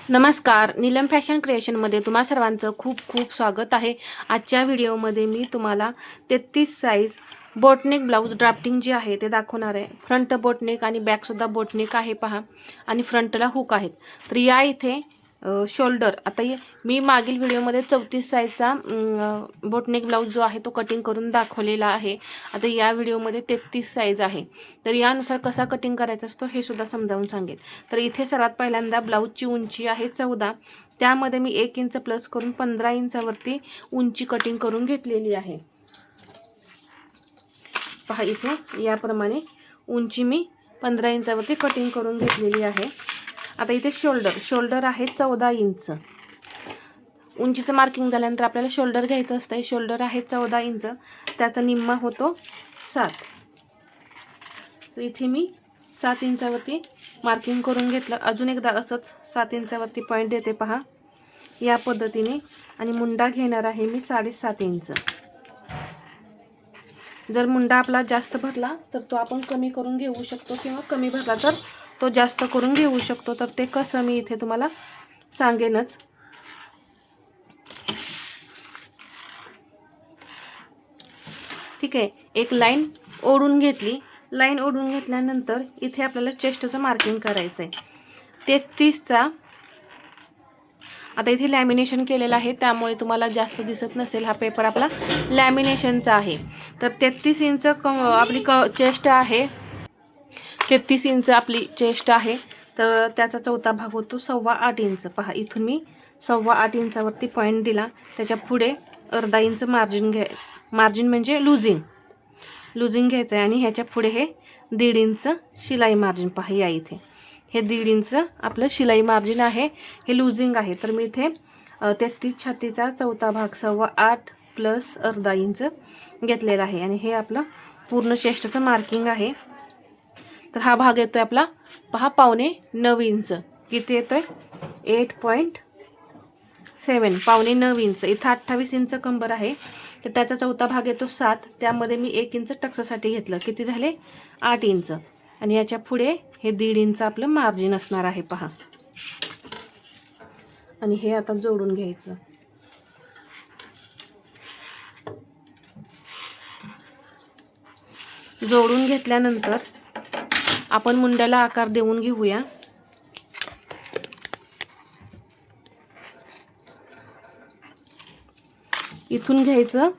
नमस्कार, नीलम फॅशन क्रिएशनमध्ये तुम्हा सर्वांचं खूप खूप स्वागत आहे। आजच्या व्हिडिओमध्ये मी तुम्हाला 33 साईज बोटनेक ब्लाऊज ड्राफ्टिंग जे आहे ते दाखवणार आहे। फ्रंट बोटनेक आणि बॅकसुद्धा बोटनेक आहे पहा, आणि फ्रंटला हुक आहेत। तर या इथे शोल्डर, आता मी मागील व्हिडिओमध्ये 34 साईजचा बोटनेक ब्लाऊज जो आहे तो कटिंग करून दाखवलेला आहे। आता या व्हिडिओमध्ये 33 साईज आहे, तर यानुसार कसा कटिंग करायचा असतो हे सुद्धा समजावून सांगेल। तर इथे सर्वात पहिल्यांदा ब्लाऊजची उंची आहे 14, त्यामध्ये मी 1 इंच प्लस करून 15 इंचावरती उंची कटिंग करून घेतलेली आहे। पहा इथे याप्रमाणे उंची मी 15 इंचावरती कटिंग करून घेतलेली आहे। आता इथे शोल्डर आहे 14 इंच। उंचीचं मार्किंग झाल्यानंतर आपल्याला शोल्डर घ्यायचं असतं। शोल्डर आहे 14 इंच, त्याचा निम्मा होतो 7। तर इथे मी 7 इंचावरती मार्किंग करून घेतलं। अजून एकदा असंच 7 इंचावरती पॉईंट देते पहा या पद्धतीने, आणि मुंडा घेणार आहे मी 7.5 इंच। जर मुंडा आपला जास्त भरला तर तो आपण कमी करून घेऊ शकतो, किंवा कमी भरला तर तो जास्त करून घेऊ शकतो। तर ते कसं मी इथे तुम्हाला सांगेनच। ठीक आहे, एक लाईन ओढून घेतली। लाईन ओढून घेतल्यानंतर इथे आपल्याला चेस्टचं मार्किंग करायचं आहे 33चा। आता इथे लॅमिनेशन केलेलं आहे, त्यामुळे तुम्हाला जास्त दिसत नसेल। हा पेपर आपला लॅमिनेशनचा आहे। तर 33 इंच आपली चेस्ट आहे, 33 इंच आपली चेस्ट आहे। तर त्याचा चौथा भाग होतो 8.25 इंच। पहा इथून मी 8.25 इंचावरती पॉईंट दिला, त्याच्या पुढे अर्धा इंच मार्जिन घ्यायचं। मार्जिन म्हणजे लुझिंग घ्यायचं आहे, आणि ह्याच्या पुढे हे 1.5 इंच शिलाई मार्जिन। पहा या इथे हे 1.5 इंच आपलं शिलाई मार्जिन आहे, हे लुझिंग आहे। तर मी इथे 33 छातीचा चौथा भाग 8.25 प्लस अर्धा इंच घेतलेला आहे, आणि हे आपलं पूर्ण चेस्टचं मार्किंग आहे। तर हा भाग येतोय आपला पहा 8.25 इंच। किती येतोय 8.7, 8.25 इंच। इथं 28 इंच कंबर आहे, तर त्याचा चौथा भाग येतो 7, त्यामध्ये मी 1 इंच टक्ससाठी घेतलं। किती झाले 8 इंच, आणि याच्या पुढे हे 1.5 इंच आपलं मार्जिन असणार आहे पहा, आणि हे आता जोडून घ्यायचं। जोडून घेतल्यानंतर आपण मुंड्याला आकार देऊन घेऊया। इथून घ्यायचं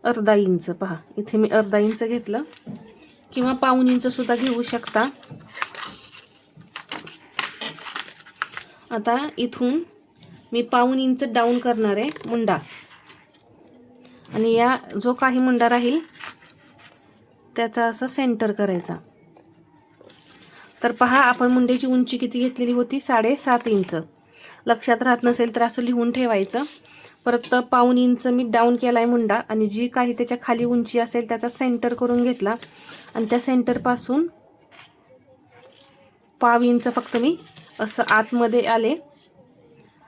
अर्धा इंच। पहा इथे मी अर्धा इंच घेतलं, किंवा 1.25 इंच सुद्धा घेऊ शकता। आता इथून मी 1.25 इंच डाऊन करणार आहे मुंडा, आणि या जो काही मुंडा राहील त्याचा असं सेंटर करायचा। तर पहा आपण मुंड्याची उंची किती घेतलेली होती 7.5 इंच। लक्षात राहत नसेल तर असं लिहून ठेवायचं। परत 1.25 इंच मी डाऊन केलाय मुंडा, आणि जी काही त्याच्या खाली उंची असेल त्याचा सेंटर करून घेतला, आणि त्या सेंटरपासून 1.25 इंच फक्त मी असं आतमध्ये आले,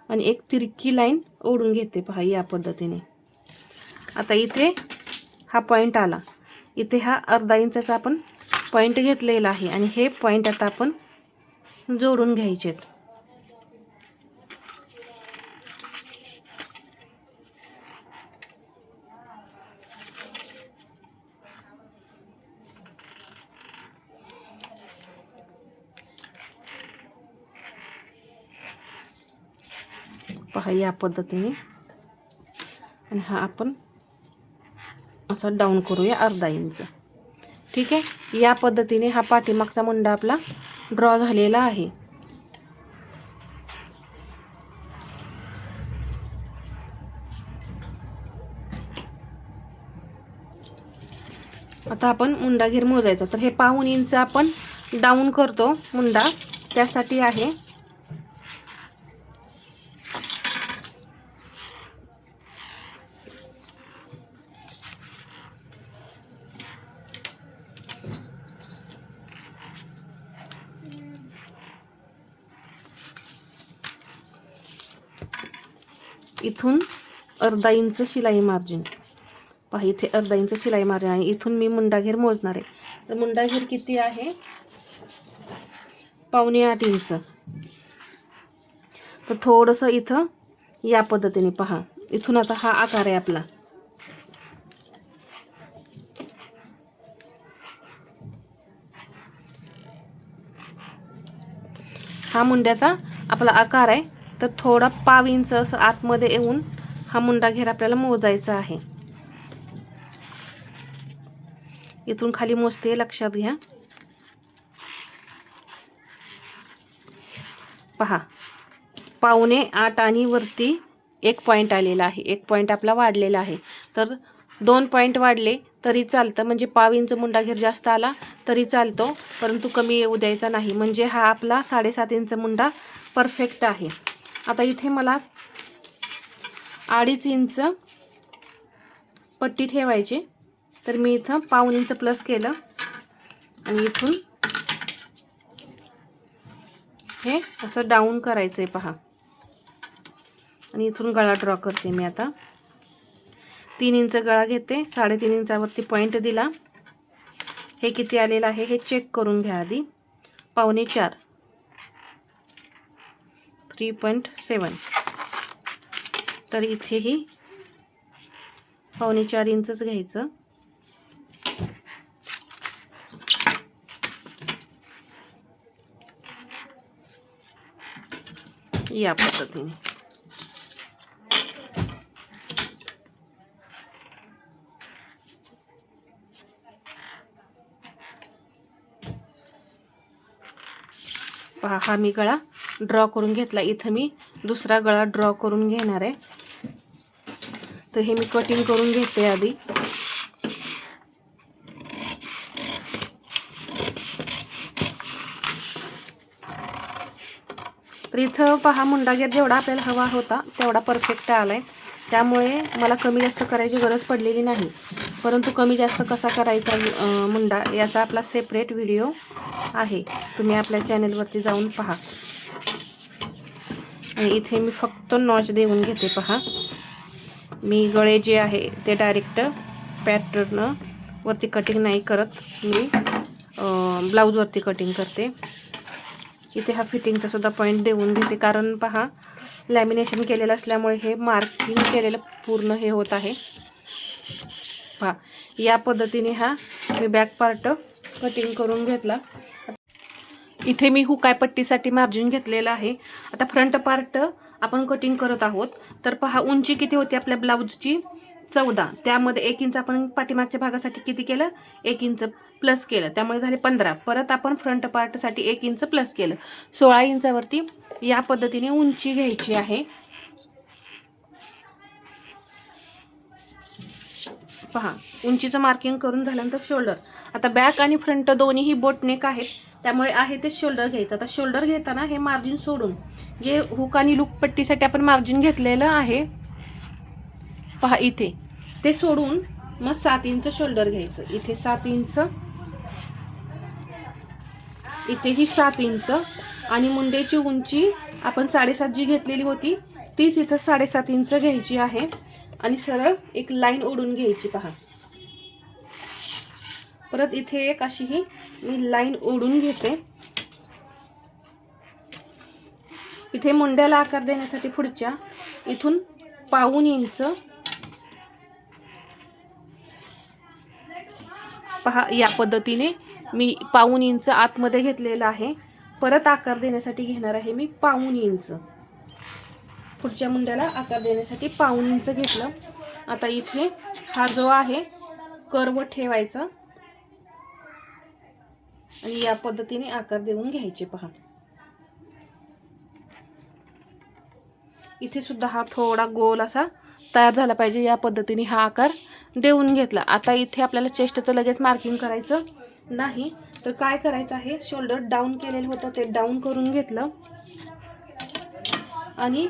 आणि एक तिरकी लाईन ओढून घेते पहा या पद्धतीने। आता इथे हा पॉईंट आला, इथे हा अर्धा इंचाचा आपण पॉईंट घेतलेला आहे, आणि हे पॉईंट आता आपण जोडून घ्यायचे। पहा या पद्धतीने, आणि हा आपण असा डाऊन करूया अर्धा इंच। ठीक आहे, या पद्धतीने हा पाठीमागचा मुंडा आपला ड्रॉ झालेला आहे। आता आपण मुंडा घेर मोजायचा। तर हे 1.25 इंच आपण डाऊन करतो मुंडा, त्यासाठी आहे। इथून अर्धा इंच शिलाई मार्जिन। पहा इथे अर्धा इंच शिलाई मार्जिन आहे, इथून मी मुंडा घेर मोजणार आहे। तर मुंडा घेर किती आहे 7.25 इंच। तर थोडंसं इथं या पद्धतीने पहा, इथून आता हा आकार आहे आपला. हा मुंड्याचा आपला आकार आहे. तर थोडा पाव इंच असं आतमध्ये येऊन हा मुंडा घेर आपल्याला मोजायचा आहे. इथून खाली मोजते, लक्षात घ्या. पहा, 7.25 आणि वरती 1 पॉईंट आलेला आहे. 1 पॉईंट आपला वाढलेला आहे. तर 2 पॉईंट वाढले तरी चालतं, म्हणजे पाव इंच मुंडा घेर जास्त आला तरी चालतो, परंतु कमी येऊ द्यायचा नाही. म्हणजे हा आपला 7.5 इंच मुंडा परफेक्ट आहे. आता इथे मला 2.5 इंच पट्टी ठेवायची. तर मी इथं पाऊण इंच प्लस केलं आणि इथून हे असं डाऊन करायचं आहे पहा. आणि इथून गळा ड्रॉ करते मी आता. 3 इंच गळा घेते, 3.5 इंचावरती पॉईंट दिला. हे किती आलेलं आहे हे चेक करून घ्या आधी. 3.25 3.7. तर इथेही 4.25 इंचच घ्यायचं. या पद्धतीने पहा, हा मी गळा ड्रॉ करून घेतला. इथं मी दुसरा गळा ड्रॉ करून घेणार आहे. तर हे मी कटिंग करून घेते आधी. तर इथं पहा, मुंडा घेर जेवढा आपल्याला हवा होता तेवढा परफेक्ट आलाय. त्यामुळे मला कमी जास्त करायची गरज पडलेली नाही. परंतु कमी जास्त कसा करायचा मुंडा याचा आपला सेपरेट व्हिडिओ आहे, तुम्ही आपल्या चॅनलवरती जाऊन पहा. आणि इथे मी फक्त नॉच देऊन घेते. पहा, मी गळे जे आहे ते डायरेक्ट पॅटर्न वरती कटिंग नाही करत, मी ब्लाऊजवरती कटिंग करते. इथे हा फिटिंगचा सुद्धा पॉईंट देऊन घेते, कारण पहा लॅमिनेशन केलेलं असल्यामुळे हे मार्किंग केलेलं पूर्ण हे होत आहे. पहा, या पद्धतीने हा मी बॅक पार्ट कटिंग करून घेतला. इथे मी हुकाय पट्टीसाठी मार्जिन घेतलेलं आहे. आता फ्रंट पार्ट आपण कटिंग करत आहोत. तर पहा, उंची किती होती आपल्या ब्लाऊजची 14. त्यामध्ये 1 इंच आपण पाठीमागच्या भागासाठी किती केलं, 1 इंच प्लस केलं, त्यामुळे झाले 15. परत आपण फ्रंट पार्टसाठी 1 इंच प्लस केलं, 16 इंचावरती या पद्धतीने उंची घ्यायची आहे. पहा, उंचीचं मार्किंग करून झाल्यानंतर शोल्डर. आता बॅक आणि फ्रंट दोन्हीही बोट नेक आहेत, त्यामुळे आहे ते शोल्डर घ्यायचं. आता शोल्डर घेताना हे मार्जिन सोडून जे हुक आणि लूक पट्टीसाठी आपण मार्जिन घेतलेलं आहे पहा, इथे ते सोडून मग 7 इंच शोल्डर घ्यायचं. इथे 7 इंच, इथेही 7 इंच आणि मुंडेची उंची आपण 7.5 जी घेतलेली होती तीच इथं 7.5 इंच घ्यायची आहे. आणि सरळ एक लाईन ओढून घ्यायची. पहा, परत इथे एक अशी ही मी लाईन ओढून घेते. इथे मुंड्याला आकार देण्यासाठी पुढच्या इथून पाऊण इंच पहा, या पद्धतीने मी पाऊण इंच आतमध्ये घेतलेला आहे. परत आकार देण्यासाठी घेणार आहे मी पाऊण इंच. पुढच्या मुंड्याला आकार देण्यासाठी पाऊण इंच घेतलं. आता इथे हा जो आहे कर्व ठेवायचा आणि या पद्धतीने आकार देऊन घ्यायचे. पहा, इथे सुद्धा हा थोडा गोल असा तयार झाला पाहिजे. या पद्धतीने हा आकार देऊन घेतला. आता इथे आपल्याला चेस्टचं लगेच मार्किंग करायचं नाही, तर काय करायचं आहे, शोल्डर डाऊन केलेलं होतं ते डाऊन करून घेतलं आणि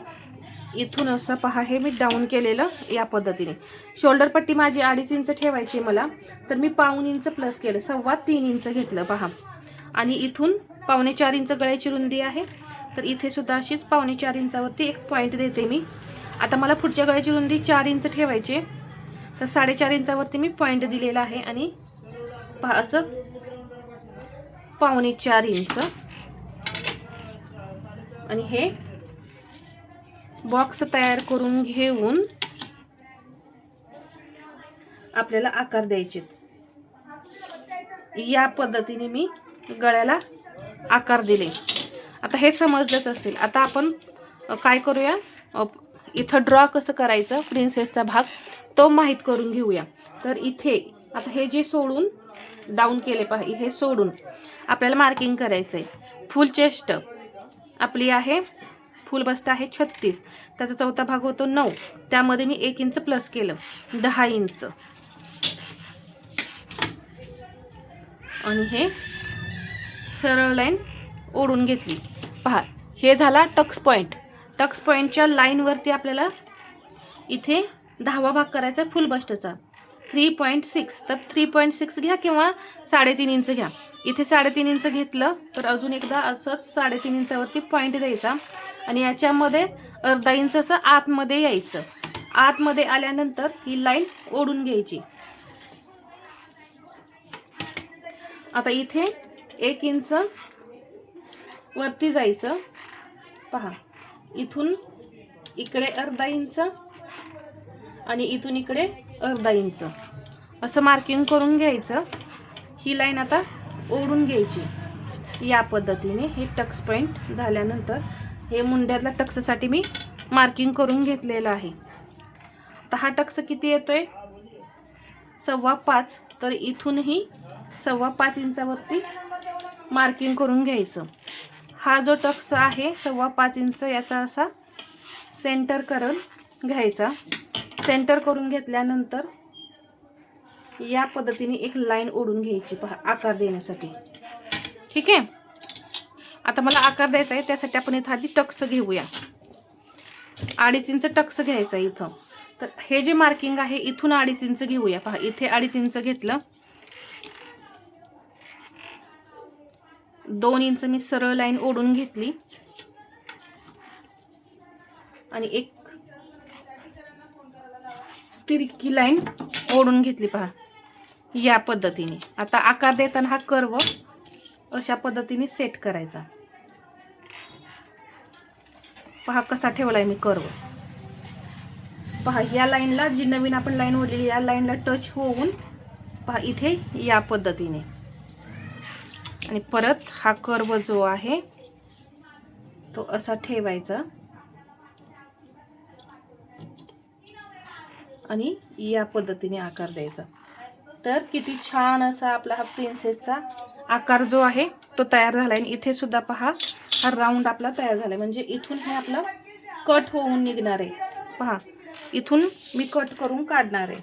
इथून असं पहा, हे मी डाऊन केलेलं या पद्धतीने. शोल्डर पट्टी माझी 2.5 इंच ठेवायची मला, तर मी पाऊण इंच प्लस केलं, 3.25 इंच घेतलं. पहा, आणि इथून 4.25 इंच गळ्याची रुंदी आहे, तर इथे सुद्धा अशीच 4.25 इंचावरती एक पॉईंट देते मी. आता मला पुढच्या गळ्याची रुंदी 4 इंच ठेवायची, तर 4.5 इंचावरती मी पॉईंट दिलेला आहे. आणि पहा, असं 4.25 इंच आणि हे बॉक्स तयार करून घेऊन आपल्याला आकार द्यायचे. या पद्धतीने मी गळ्याला आकार दिले. आता हे समजलंच असेल. आता आपण काय करूया, इथं ड्रॉ कसं करायचं प्रिन्सेसचा भाग तो माहीत करून घेऊया. तर इथे आता हे जे सोडून डाऊन केले पाहिजे, हे सोडून आपल्याला मार्किंग करायचं आहे. फुल चेस्ट आपली आहे, फुल बस्ट आहे 36, त्याचा चौथा भाग होतो 9, त्यामध्ये मी 1 इंच प्लस केलं 10 इंच. आणि हे सरळ लाईन ओढून घेतली. पहा, हे झाला टक्स पॉईंट. टक्स पॉईंटच्या लाईनवरती आपल्याला इथे 10वा भाग करायचा फुल बस्टचा 3.6. तर 3.6 घ्या किंवा 3.5 इंच घ्या. इथे 3.5 इंच घेतलं तर अजून एकदा असंच 3.5 इंचावरती पॉईंट द्यायचा आणि याच्यामध्ये अर्धा इंच असं आतमध्ये यायचं. आतमध्ये आल्यानंतर ही लाईन ओढून घ्यायची. आता इथे 1 इंच वरती जायचं. पहा, इथून इकडे अर्धा इंच आणि इथून इकडे अर्धा इंच असं मार्किंग करून घ्यायचं. ही लाईन आता ओढून घ्यायची या पद्धतीने. हे टक्स पॉईंट झाल्यानंतर हे मुंड्यातल्या टक्ससाठी मी मार्किंग करून घेतलेलं आहे. आता हा टक्स किती येतोय 5.25. तर इथूनही 5.25 इंचावरती मार्किंग करून घ्यायचं. हा जो टक्स आहे 5.25 इंच याचा असा सेंटर करून घ्यायचा. सेंटर करून घेतल्यानंतर या पद्धतीने एक लाईन ओढून घ्यायची. पहा, आकार देण्यासाठी. ठीक आहे. आता मला आकार द्यायचा आहे, त्यासाठी आपण इथं आधी टक्स घेऊया. 2.5 इंच टक्स घ्यायचा इथं. तर हे जे मार्किंग आहे इथून 2.5 इंच घेऊया. पहा, इथे 2.5 इंच घेतलं. 2 इंच मी सरळ लाईन ओढून घेतली आणि एक तिरकी लाईन ओढून घेतली. पहा, या पद्धतीने. आता आकार देताना हा कर्व अशा पद्धतीने सेट करायचा. पहा कसा ठेवलाय मी कर्व. पहा, या लाईनला जी नवीन आपण लाईन ओढलेली या लाईनला टच होऊन पहा इथे या पद्धतीने. आणि परत हा कर्व जो आहे तो असा ठेवायचा आणि या पद्धतीने आकार द्यायचा. तर किती छान असा आपला हा प्रिन्सेसचा आकार जो आहे तो तयार झाला आहे. इथे सुद्धा पहा हा राऊंड आपला तयार झाला आहे. म्हणजे इथून हे आपलं कट होऊन निघणार आहे. पहा, इथून मी कट करून काढणार आहे.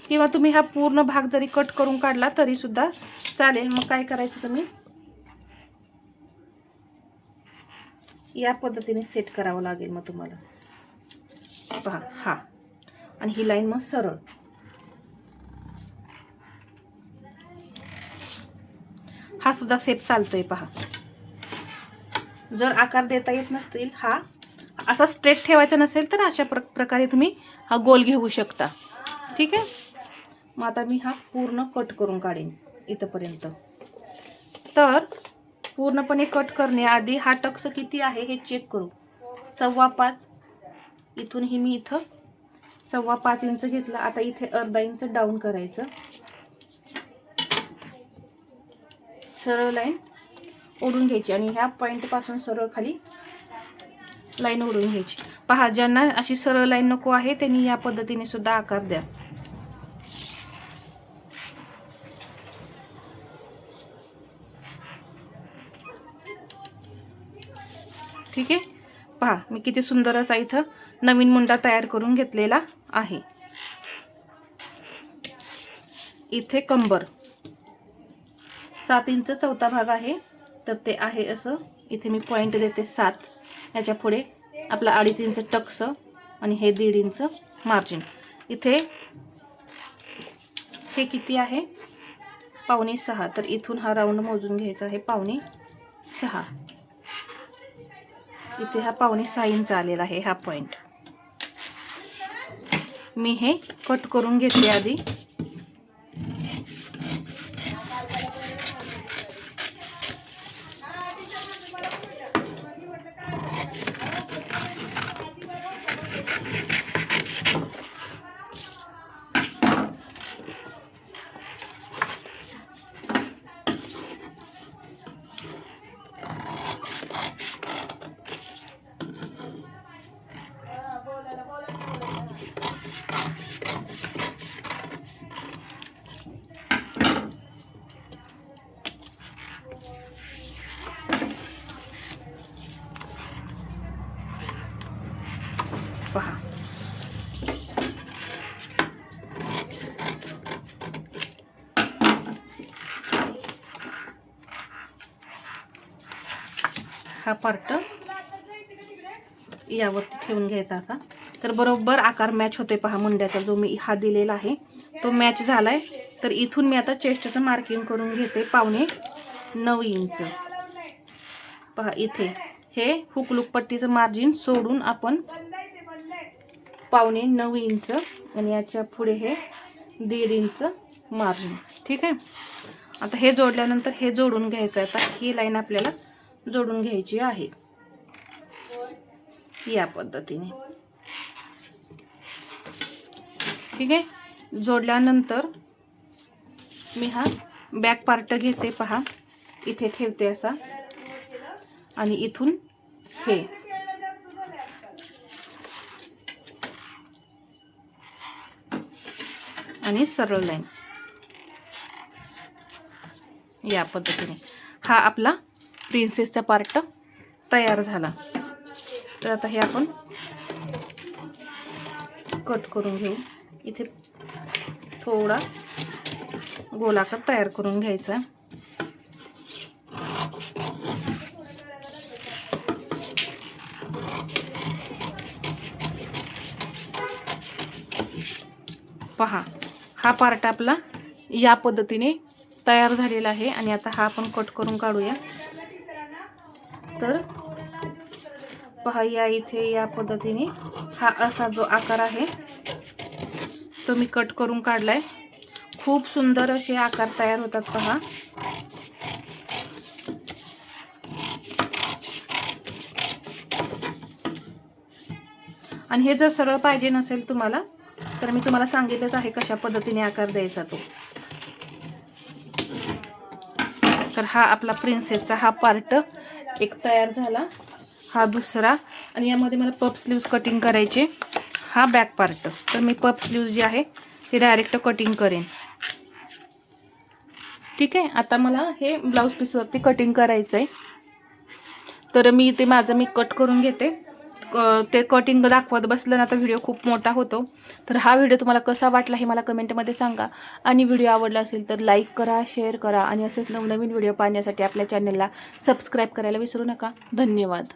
किंवा तुम्ही हा पूर्ण भाग जरी कट करून काढला तरी सुद्धा चालेल. मग काय करायचं, तुम्ही या पद्धतीने सेट करावं लागेल मग तुम्हाला. पहा, हा आणि ही लाईन मग सरळ. हा सुद्धा सेप चालतोय. पहा, जर आकार देता येत नसतील, हा असा स्ट्रेट ठेवायचा नसेल तर अशा प्रकारे तुम्ही हा गोल घेऊ शकता. ठीक आहे. मग आता मी हा पूर्ण कट करून काढेन इथपर्यंत. तर पूर्णपणे कट करण्याआधी हा टक्स किती आहे हे चेक करू. 5.25. इथूनही मी इथं 5.25 इंच घेतला. आता इथे अर्धा इंच डाऊन करायचं. सरळ लाईन ओढून घ्यायची आणि ह्या पॉईंट पासून सरळ खाली लाईन ओढून घ्यायची. पहा, ज्यांना अशी सरळ लाईन नको आहे त्यांनी या पद्धतीने सुद्धा आकार द्या. ठीक आहे. पहा, मी किती सुंदर असा इथं नवीन मुंडा तयार करून घेतलेला आहे. इथे कंबर 7 इंच चौथा भाग आहे. तर ते आहे असं. इथे मी पॉईंट देते 7. याच्या पुढे आपला 2.5 इंच टक्स आणि हे 1.5 इंच मार्जिन. इथे हे किती आहे 5.25. तर इथून हा राऊंड मोजून घ्यायचा आहे 5.25. इथे हा 5.25 इंच आलेला आहे हा पॉईंट. मी हे कट करून घेतले आधी. पहा हा पार्ट यावरती ठेवून घ्यायचा आता. तर बरोबर आकार मॅच होते पहा. मुंड्याचा जो मी हा दिलेला आहे तो मॅच झालाय. तर इथून मी आता चेस्टचं मार्किंग करून घेते 9.5 इंच. पहा इथे हे हुकलूक पट्टीचं मार्जिन सोडून आपण 9.5 इंच आणि याच्या पुढे हे 1.5 इंच मार्जिन. ठीक आहे. आता हे जोडल्यानंतर हे जोडून घ्यायचं आहे. आता ही लाईन आपल्याला जोडून घ्यायची आहे या पद्धतीने. ठीक आहे. जोडल्यानंतर मी हा बॅक पार्ट घेते पहा. इथे ठेवते असा आणि इथून हे आणि सरळ लाईन या पद्धतीने हा आपला प्रिन्सेसचा पार्ट तयार झाला. तर आता हे आपण कट करून घेऊ. इथे थोडा गोलाकार तयार करून घ्यायचा. पहा हा पार्ट आपला या पद्धतीने तयार झालेला आहे आणि आता हा आपण कट करून काढूया. तर पहा या इथे या पद्धतीने हा असा जो आकार आहे तो मी कट करून काढलाय. खूप सुंदर असे आकार तयार होतात पहा. आणि हे जर सरळ पाहिजे नसेल तुम्हाला तर मी तुम्हाला सांगितलंच आहे कशा पद्धतीने आकार द्यायचा तो. तर हा आपला प्रिन्सेसचा हा पार्ट एक तयार झाला. हा दुसरा आणि यामध्ये मला पफ स्लीव्ज कटिंग करायचे. हा बॅक पार्ट. तर मी पफ स्लीव्ज जे आहे ते डायरेक्ट कटिंग करेन. ठीक आहे. आता मला हे ब्लाऊज पीसवरती कटिंग करायचं आहे. तर मी ते माझं मी कट करून घेते. ते कटिंग दाखवत बसलं ना तर व्हिडिओ खूप मोठा होतो. तर हा व्हिडिओ तुम्हाला कसा वाटला हे मला कमेंटमध्ये सांगा. आणि व्हिडिओ आवडला असेल तर लाईक करा, शेअर करा आणि असेच नवनवीन व्हिडिओ पाहण्यासाठी आपल्या चॅनलला सबस्क्राईब करायला विसरू नका. धन्यवाद.